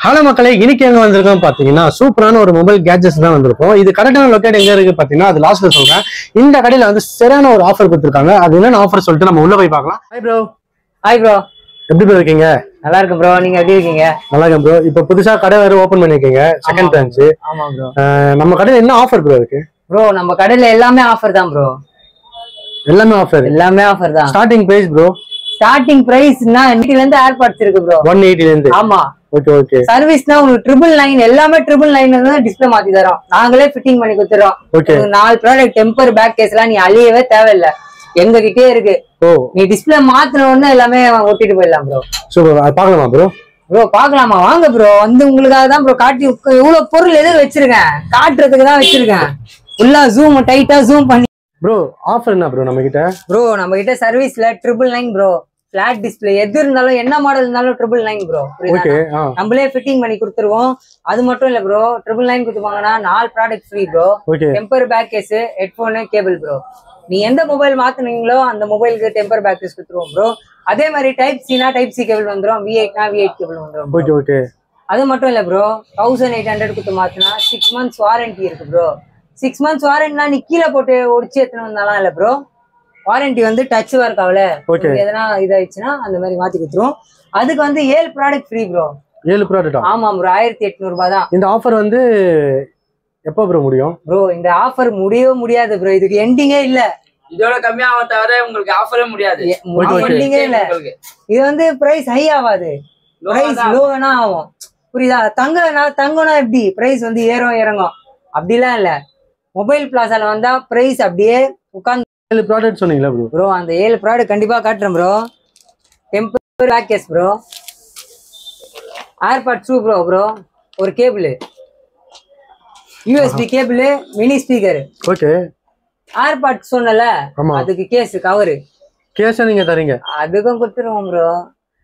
Hello மக்களே, இன்னைக்கு எங்க வந்திருக்கோம் பாத்தீங்கன்னா சூப்பரான ஒரு மொபைல் கேட்ஜெட்ஸ் தான் வந்திருக்கோம். இது கரெக்டான லொக்கேட் எங்க இருக்கு பாத்தீங்கன்னா அது லாஸ்ட்ல சொல்றேன். இந்த கடையில வந்து சரியான ஒரு ஆஃபர் கொடுத்துருக்காங்க. அது என்னென்ன ஆஃபர் சொல்லிட்டு நம்ம உள்ள போய் பார்க்கலாம். Hi bro. ஹாய் ப்ரோ, எப்படி ப்ரோ இருக்கீங்க? நல்லா இருக்கு ப்ரோ. நீங்க எப்படி இருக்கீங்க? நல்லா இருக்கேன் ப்ரோ. இப்போ புதுசா கடை வேற ஓபன் பண்ணிருக்கீங்க, செகண்ட் பிரான்ச். ஆமா ப்ரோ. நம்ம கடையில என்ன ஆஃபர் ப்ரோ இருக்கு? ப்ரோ நம்ம கடையில எல்லாமே ஆஃபர் தான் ப்ரோ. எல்லாமே ஆஃபர் தான். Starting price bro? ஸ்டார்டிங் பிரைஸ்னா 80 ல இருந்து ஏர்பாட்ஸ் இருக்கு ப்ரோ. 180 ல இருந்து. ஆமா. Okay okay. சர்வீஸ்னா உங்களுக்கு 999 எல்லாமே 999 தான் டிஸ்ப்ளே மாத்தி தரோம். நாங்களே ஃபிட்டிங் பண்ணி கொடுத்துறோம். ஓகே. 4 ப்ராடக்ட் டெம்பர் பேக் கேஸ்லாம் நீ அழியவே தேவையில்லை, எங்க கிட்டே இருக்கு. ஓ, நீ டிஸ்ப்ளே மாத்தின உடனே எல்லாமே ஒட்டிட்டு போயிடலாம் ப்ரோ. சூப்பர். அது பார்க்கலாமா ப்ரோ? ப்ரோ பாக்கலாமா? வாங்க ப்ரோ. வந்து உங்களுக்காக தான் ப்ரோ காட்டி இவ்வளவு பொருள் எதுவும் வச்சிருக்கேன், காட்டுறதுக்கு தான் வச்சிருக்கேன். ஃபுல்லா ஜூம் டைட்டா ஜூம் பண்ணி. ப்ரோ ஆஃபர் என்ன ப்ரோ நம்ம கிட்ட? ப்ரோ நம்ம கிட்ட சர்வீஸ்ல 999 ப்ரோ. பிளாட் டிஸ்ப்ளே எது இருந்தாலும் என்ன மாடல் இருந்தாலும் 999 ப்ரோ. ஓகே. நம்மளே ஃபிட்டிங் பண்ணி கொடுத்துருவோம். அது மட்டும் இல்ல ப்ரோ, 999 கொடுத்துப்பாங்கன்னா 4 product free bro. Temper back case, headphone, cable bro. நீ எந்த மொபைல் மாத்துனீங்களோ அந்த மொபைலுக்கு டெம்பர் பேக் கேஸ் கொடுத்துருவோம் ப்ரோ. அதே மாதிரி டைப் சினா டைப் சி கேபிள் வந்துடும், V8 னா V8 கேபிள் வந்துடும். Okay okay. அது மட்டும் இல்ல ப்ரோ, 1800 கொடுத்து மாத்தினா 6 months வாரண்டி இருக்கு ப்ரோ. 6 months வாரண்டினா நீ கீழே போட்டு ஒடிச்சு எத்தனை வந்தாலும் இல்ல ப்ரோ. வாரண்டி வந்து டச் ஒர்க் ஆகல, எதனா இதாயிடுச்சுன்னா அந்த மாதிரி மாத்தி கொடுத்துருவோம். அதுக்கு வந்து 7 ப்ராடக்ட் ஃப்ரீ ப்ரோ. 7 ப்ராடக்ட்? ஆமா ப்ரோ. 1800 ரூபாய் தான். இந்த ஆஃபர் வந்து எப்போ ப்ரோ முடியும்? ப்ரோ இந்த ஆஃபர் முடியவே முடியாது ப்ரோ. இதுக்கு எண்டிங்கே இல்ல. இதோட கம்மியா தவிர உங்களுக்கு ஆஃபரே முடியாது. எண்டிங்கே இல்ல. இது வந்து பிரைஸ் ஹை ஆகாது, பிரைஸ் லோ வேணா ஆகும். புரியுதா? தங்கம்னா எப்படி பிரைஸ் வந்து ஏறும் இறங்கும், அப்படிலாம் இல்ல. மொபைல் பிளாசால வந்தா பிரைஸ் அப்படியே உட்கார்ந்து. 7 ப்ராடக்ட் சொன்னீங்களா ப்ரோ? ப்ரோ அந்த 7 ப்ராடக்ட் கண்டிப்பா காட்டுறேன் bro. Temper back case bro, AirPods 2 pro bro, ஒரு cable, USB cable, mini speaker. Okay. AirPods சொன்னல, அதுக்கு கேஸ் கவர். கேஸ் நீங்க தரீங்க? அதுக்கும் கொடுத்துருவோம் ப்ரோ.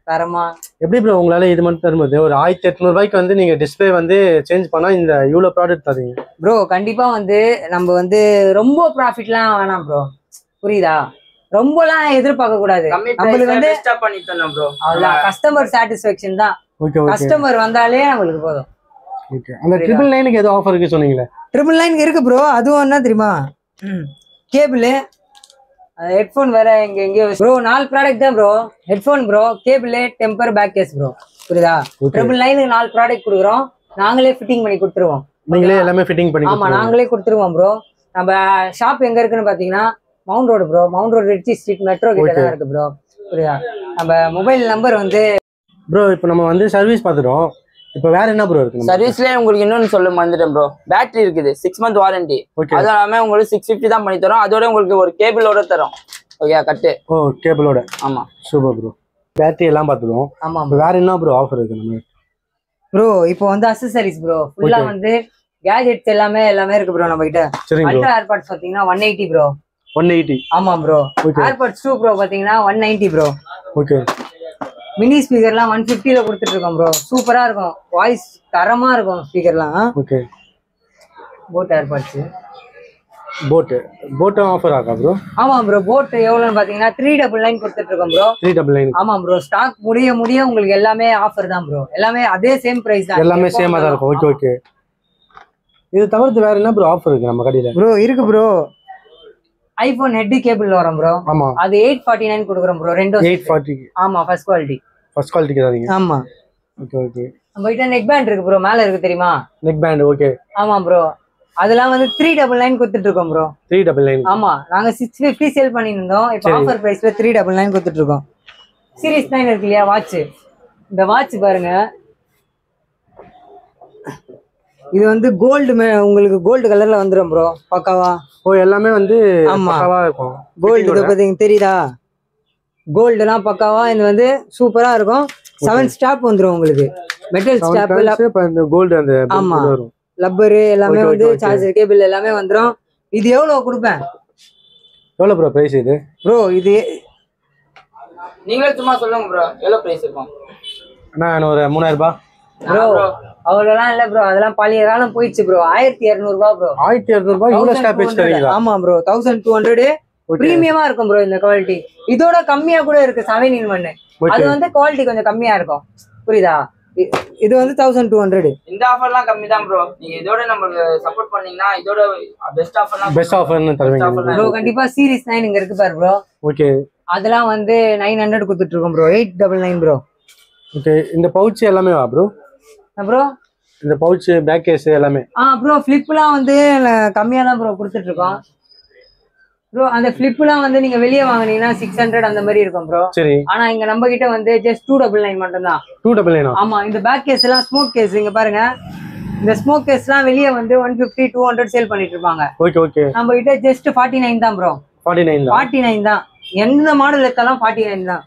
தரமா எப்படி ப்ரோ உங்களால இது மட்டும் தரும்போது ஒரு 1800 ரூபாய்க்கு வந்து நீங்க டிஸ்பிளே வந்து சேஞ்ச் பண்ணா இந்த இவ்வளவு ப்ராடக்ட் தரீங்க ப்ரோ? கண்டிப்பா வந்து நம்ம வந்து ரொம்ப ப்ராஃபிட்லாம் வேணாம் ப்ரோ. புரியுதா? ரொம்பலாம் எதிர்பார்க்க கூடாது. நம்மளுக்கு வந்து கஸ்டமர் சாட்டிஸ்ஃபேக்ஷன் தான். கஸ்டமர் வந்தாலே நம்மளுக்கு போதும். ஓகே. அந்த 999க்கு ஏதோ ஆஃபர் இருக்கு சொன்னீங்களே? 999 இருக்கு ப்ரோ. அதுவும் என்ன தெரியுமா, கேபிள், ஹெட்போன் வேற எங்கேயோ ப்ரோ. 4 ப்ராடக்ட் தான் bro. Headphone bro, cable, temper back case bro. புரியுதா? 999க்கு 4 ப்ராடக்ட் கொடுக்குறோம். நாங்களே ஃபிட்டிங் பண்ணி கொடுத்துருவோம். நீங்களே எல்லாமே ஃபிட்டிங் பண்ணி? ஆமா, நாங்களே கொடுத்துருவோம் ப்ரோ. நம்ம ஷாப் எங்க இருக்குன்னு பாத்தீங்கன்னா mount road bro. Mount road Ritchie street metro கிட்ட தான் இருக்கு ப்ரோ. புரியுதா? நம்ம மொபைல் நம்பர் வந்து ப்ரோ இப்போ நம்ம வந்து சர்வீஸ் பார்த்துட்டோம். இப்போ வேற என்ன ப்ரோ இருக்கு சர்வீஸ்ல? உங்களுக்கு இன்னொன்னு சொல்ல மறந்துட்டேன் ப்ரோ. பேட்டரி இருக்குது, 6 month வாரண்டி. அது இல்லாம உங்களுக்கு 650 தான் பண்ணி தரோம். அதோட உங்களுக்கு ஒரு கேபிளோட தரோம். ஓகே கட்டு. ஓ கேபிளோட? ஆமா. Super bro. பேட்டரி எல்லாம் பார்த்துட்டோம். ஆமா. வேற என்ன ப்ரோ ஆஃபர் இருக்கு நம்ம ப்ரோ? இப்போ வந்து அக்சசரிஸ் ப்ரோ, ஃபுல்லா வந்து கேஜெட்ஸ் எல்லாமே இருக்கு ப்ரோ நம்ம கிட்ட. அல்ட்ரா ஏர்பாட்ஸ் பாத்தீங்கன்னா 180 ப்ரோ. 180? ஆமா ப்ரோ. ஏர்பாட்ஸ் 2 ப்ரோ பாத்தீங்கன்னா 190 ப்ரோ. ஓகே. மினி ஸ்பீக்கர்லாம் 150 ல கொடுத்துட்டு இருக்கோம் ப்ரோ. சூப்பரா இருக்கும், வாய்ஸ் தரமா இருக்கும் ஸ்பீக்கர்லாம். Okay. BoAt AirPods, boAt offer ஆகா ப்ரோ? ஆமா ப்ரோ. போட் எவ்வளவுன்னு பாத்தீங்கன்னா 399 கொடுத்துட்டு இருக்கோம் ப்ரோ. 399? ஆமா ப்ரோ. ஸ்டாக் முடிய உங்களுக்கு எல்லாமே ஆஃபர் தான் ப்ரோ. எல்லாமே அதே சேம் பிரைஸ் தான், எல்லாமே சேமா தான் இருக்கும். Okay okay. இது தவிர்த்து வேற என்ன ப்ரோ ஆஃபர் இருக்கு நம்ம கடையில? ப்ரோ இருக்கு ப்ரோ. ஐபோன் ஹெட் கேபிள் வரும் ப்ரோ. ஆமா. அது 849 கொடுக்குறோம் ப்ரோ. ரெண்டும் 840? ஆமா, ஃபர்ஸ்ட் குவாலிட்டி. ஃபர்ஸ்ட் குவாலிட்டி தரீங்க? ஆமா. Okay okay. நம்ம கிட்ட நெக் பேண்ட் இருக்கு ப்ரோ, மேல இருக்கு தெரியுமா? Neck band. ஓகே. ஆமா ப்ரோ. அதெல்லாம் வந்து 399 கொடுத்துட்டு இருக்கோம் ப்ரோ. 399? ஆமா. நாங்க 650 சேல் பண்ணிட்டு இருந்தோம். இப்போ ஆஃபர் பிரைஸ்ல 399 கொடுத்துட்டு இருக்கோம். சீரிஸ் 9 இருக்கு இல்லையா வாட்ச், இந்த வாட்ச் பாருங்க. இது வந்து கோல்டு, உங்களுக்கு கோல்டு கலர்ல வந்துரும் ப்ரோ. பக்காவா? ஓ எல்லாமே வந்து பக்காவா இருக்கும். கோல்டு இது பாத்தீங்க தெரியுதா? கோல்டுலாம் பக்காவா. இது வந்து சூப்பரா இருக்கும். 7 ஸ்டாப் வந்துரும் உங்களுக்கு. மெட்டல் ஸ்டாப், இந்த கோல்டு அந்த ஆமா லப்பர் எல்லாமே வந்து சார்ஜர் கேபிள் எல்லாமே வந்துரும். இது எவ்வளவு கொடுப்பேன்? எவ்வளவு ப்ரோ பிரைஸ் இது? ப்ரோ இது நீங்களே சும்மா சொல்லுங்க ப்ரோ, எவ்வளவு பிரைஸ் இருக்கும்? நான் ஒரு 3000 ரூபாய் ப்ரோ. அவ்வளவுலாம் இல்ல ப்ரோ, அதெல்லாம் பழைய காலம் போயிடுச்சு ப்ரோ. 1200 ரூபாய் ப்ரோ. 1200 ரூபாய் இவ்வளவு ஸ்டாப் தரீங்களா? ஆமா ப்ரோ. 1200 பிரீமியமா இருக்கும் ப்ரோ. இந்த குவாலிட்டி இதோட கம்மியா கூட இருக்கு 7-in-1. அது வந்து குவாலிட்டி கொஞ்சம் கம்மியா இருக்கும். புரியுதா? இது வந்து 1200. இந்த ஆஃபர்லாம் கம்மி தான் ப்ரோ. நீங்க இதோட நமக்கு சப்போர்ட் பண்ணீங்கன்னா இதோட பெஸ்ட் ஆஃபர்னு தருவீங்க ப்ரோ. கண்டிப்பா சீரிஸ் 9 இங்க இருக்கு பாரு ப்ரோ. ஓகே, அதெல்லாம் வந்து 900 கொடுத்துட்டு இருக்கோம் ப்ரோ. 899 ப்ரோ. ஓகே, இந்த பவுச் எல்லாமே வா ப்ரோ? ப்ரோ இந்த பவுச் பேக் கேஸ் எல்லாமே ப்ரோ ஃபிளிப்லாம் வந்து கம்மியா தான் ப்ரோ கொடுத்துட்டு இருக்கோம் ப்ரோ. அந்த ஃபிளிப்லாம் வந்து நீங்க வெளியே வாங்குனீங்கன்னா 600 அந்த மாதிரி இருக்கும் ப்ரோ. சரி. ஆனா இங்க நம்ம கிட்ட வந்து ஜஸ்ட் 299 மட்டும் தான். 299. ஆமா, இந்த பேக் கேஸ் எல்லாம் ஸ்மோக் கேஸ் இங்க பாருங்க. இந்த ஸ்மோக் கேஸ்லாம் வெளியே வந்து 150 200 சேல் பண்ணிட்டு இருப்பாங்க. Okay okay. நம்ம கிட்ட ஜஸ்ட் 49 தான் ப்ரோ. 49 தான். எந்த மாடல் எடுத்தாலும் 49 தான்.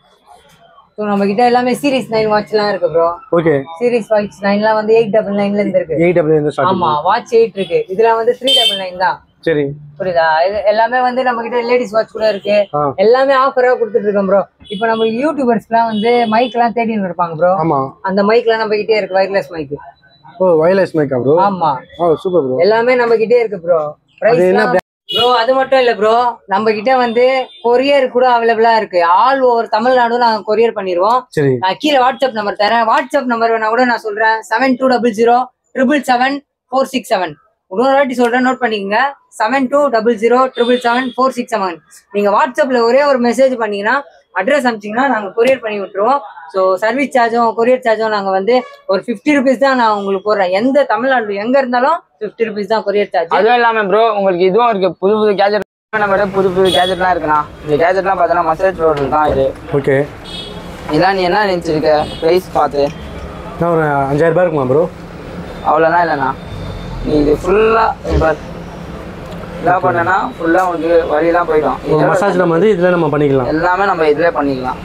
ஸோ நம்ம கிட்ட எல்லாமே சீரிஸ் 9 வாட்ச்லாம் இருக்கு ப்ரோ. ஓகே, சீரிஸ் வாட்ச் 9லாம் வந்து 899 இருந்து இருக்கு. 899. ஆமா, வாட்ச் 8 இருக்கு. இதுல வந்து 399 தான். சரி, புரியுதா? இது எல்லாமே வந்து நம்ம கிட்ட லேடிஸ் வாட்ச் கூட இருக்கு. எல்லாமே ஆஃபரா கொடுத்துட்டு இருக்கோம் ப்ரோ. இப்போ நம்ம யூடியூபர்ஸ்லாம் வந்து மைக் எல்லாம் தேடின்னு இருப்பாங்க ப்ரோ. ஆமா, அந்த மைக்லாம் நம்ம கிட்டே இருக்கு. Wireless mic. ஓ, வயர்லெஸ் மைக்கா ப்ரோ? ஆமா. ஓ, சூப்பர் ப்ரோ. எல்லாமே நம்ம கிட்டே இருக்கு ப்ரோ. பிரைஸ் என்ன ப்ரோ? அது மட்டும் இல்ல ப்ரோ, நம்ம கிட்ட வந்து கொரியர் கூட அவைலபிளா இருக்கு. ஆல் ஓவர் தமிழ்நாடு நாங்க கொரியர் பண்ணிடுவோம். நான் கீழே வாட்ஸ்அப் நம்பர் தரேன். வாட்ஸ்அப் நம்பர் வேணா கூட நான் சொல்றேன். 7200 இன்னொரு வாட்டி சொல்றேன், நோட் பண்ணிக்கங்க. 7200 நீங்க வாட்ஸ்அப்ல ஒரே ஒரு மெசேஜ் பண்ணீங்கன்னா அட்ரஸ் அனுப்பிச்சிங்கன்னா நாங்க கொரியர் பண்ணி விட்டுருவோம். ஸோ சர்வீஸ் சார்ஜும் கொரியர் சார்ஜும் நாங்க வந்து ஒரு 50 ருபீஸ் தான் நான் உங்களுக்கு போடுறேன். எந்த தமிழ்நாடு எங்க இருந்தாலும் 50 ருபீஸ் தான் கொரியர் சார்ஜ். அதுவும் இல்லாம ப்ரோ உங்களுக்கு இதுவும் இருக்கு. புது கேஜெட் நம்ம புது கேஜெட்லாம் இருக்குண்ணா. இந்த கேஜெட்லாம் பார்த்தோன்னா மசாஜ் ரோடு தான் இது. ஓகே, இதெல்லாம் நீ என்ன நினைச்சிருக்க பிரைஸ் பார்த்து? ஒரு 5000 ரூபாய் இருக்குமா ப்ரோ? அவ்வளோதான் இல்லைண்ணா. நீ இது ஃபுல்லா இதாக பண்ணனா ஃபுல்லா உங்களுக்கு வழியெல்லாம் போயிடும். மசாஜ் நம்ம வந்து இதுல நம்ம பண்ணிக்கலாம். எல்லாமே நம்ம இதுல பண்ணிக்கலாம்.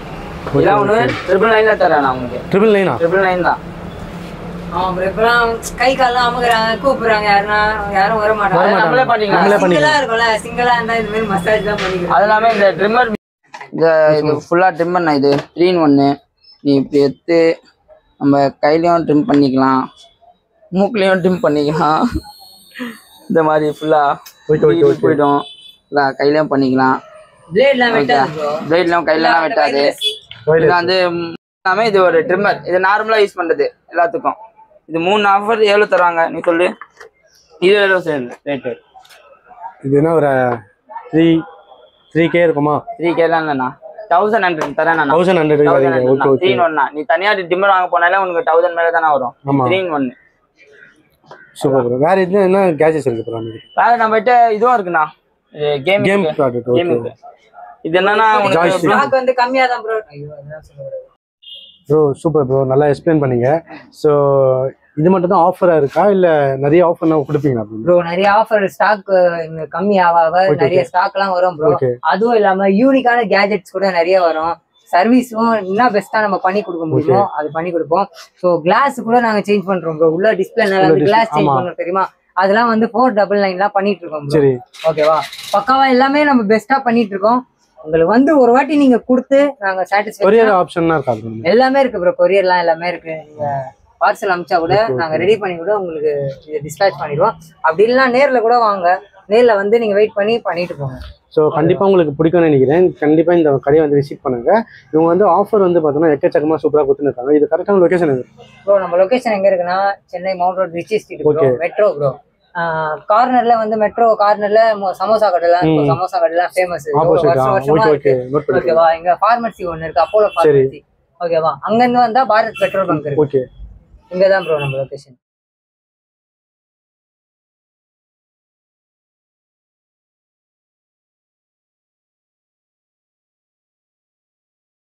இதெல்லாம் ஒன்று 999 தரேன் உங்களுக்கு. 999 தான். கை கால்லாம் அமுக்குறாங்க, கூப்பிடுறாங்க, யாரும் வர மாட்டாங்க. நம்மளே பண்ணிக்கலாம். சிங்கிளா இருக்கும்ல, சிங்கிளா இருந்தா இந்த மாதிரி மசாஜ் தான் பண்ணிக்கலாம். அது இல்லாம இந்த ட்ரிம்மர், இது ஃபுல்லா ட்ரிம்மர்ண்ணா. இது 3-in-1. நீ இப்படி எடுத்து நம்ம கையிலையும் ட்ரிம் பண்ணிக்கலாம், மூக்குலையும் ட்ரிம் பண்ணிக்கலாம். இந்த மாதிரி ஃபுல்லா போயிடும். கையிலையும் பண்ணிக்கலாம். பிளேட்லாம் கையிலலாம் வெட்டாது. இது வந்து எல்லாமே இது ஒரு ட்ரிம்மர். இது நார்மலா யூஸ் பண்றது எல்லாத்துக்கும். இது 3 ஆஃபர் எவ்வளவு தருவாங்க நீ சொல்லு? இது எவ்வளவு ரேட்டு? இது என்ன ஒரு 3K இருக்குமா? 3K தான் இல்லைண்ணா, 1100 தரேன். 1100. 3-in-1. நீ தனியா ட்ரிம்மர் வாங்க போனாலே உனக்கு 1000 மேல தானே வரும். 3-in-1. Super bro. வேற என்ன கேஜெட்ஸ் இருக்கு ப்ரோ? வேற நம்மகிட்ட இதுவும் இருக்குண்ணா. Game product. இது என்னன்னா உங்களுக்கு ஸ்டாக் வந்து கம்மியா தான் ப்ரோ. ப்ரோ சூப்பர் ப்ரோ, நல்லா எக்ஸ்பிளைன் பண்ணீங்க. ஸோ இது மட்டும் தான் ஆஃபரா இருக்கா இல்ல நிறைய ஆஃபர் நான் கொடுப்பீங்களா ப்ரோ? நிறைய ஆஃபர் ஸ்டாக் கம்மி ஆக நிறைய ஸ்டாக் எல்லாம் வரும் ப்ரோ. அதுவும் இல்லாம யூனிக்கான கேஜெட்ஸ் கூட நிறைய வரும். சர்வீஸும் இன்னும் பெஸ்டா நம்ம பண்ணி கொடுக்க முடியும், அது பண்ணி கொடுப்போம். ஸோ கிளாஸ் கூட நாங்க சேஞ்ச் பண்றோம் ப்ரோ. உள்ள டிஸ்பிளே கிளாஸ் சேஞ்ச் பண்றோம் தெரியுமா? அதெல்லாம் வந்து 499 பண்ணிட்டு இருக்கோம். சரி, ஓகேவா? பக்காவா எல்லாமே நம்ம பெஸ்டா பண்ணிட்டு இருக்கோம். உங்களுக்கு வந்து ஒரு வாட்டி நீங்க கொடுத்து நாங்க சாட்டிஸ்ஃபை. கொரியர் ஆப்ஷன்லாம் இருக்கா? எல்லாமே இருக்கு ப்ரோ. கொரியர்லாம் எல்லாமே இருக்கு. நீங்க பார்சல் அனுப்பிச்சா கூட நாங்க ரெடி பண்ணி கூட உங்களுக்கு இதை டிஸ்பேச் பண்ணிடுவோம். அப்படி இல்லைன்னா நேர்ல கூட வாங்க, நேர்ல வந்து நீங்க வெயிட் பண்ணிட்டு போங்க. ஸோ கண்டிப்பாக உங்களுக்கு பிடிக்கும்னு நினைக்கிறேன். கண்டிப்பாக இந்த கடையை வந்து விசிட் பண்ணுங்க. இவங்க வந்து ஆஃபர் வந்து பார்த்தோன்னா எக்கச்சக்கமாக சூப்பராக கொடுத்துருக்காங்க. இது கரெக்டான லொகேஷன் எது ப்ரோ? நம்ம லொகேஷன் எங்க இருக்குன்னா Chennai mount road Ritchie street metro bro. கார்னர்ல வந்து மெட்ரோ கார்னர்ல சமோசா கடைலாம் இருக்கும். சமோசா கடைலாம் ஃபேமஸ். ஓகேவா? இங்க ஃபார்மசி ஒன்னு இருக்கு, அப்போலோ ஃபார்மசி. ஓகேவா? அங்க இருந்து வந்தா பாரத் பெட்ரோல் பங்க் இருக்கு. இங்கதான் ப்ரோ நம்ம லொகேஷன்.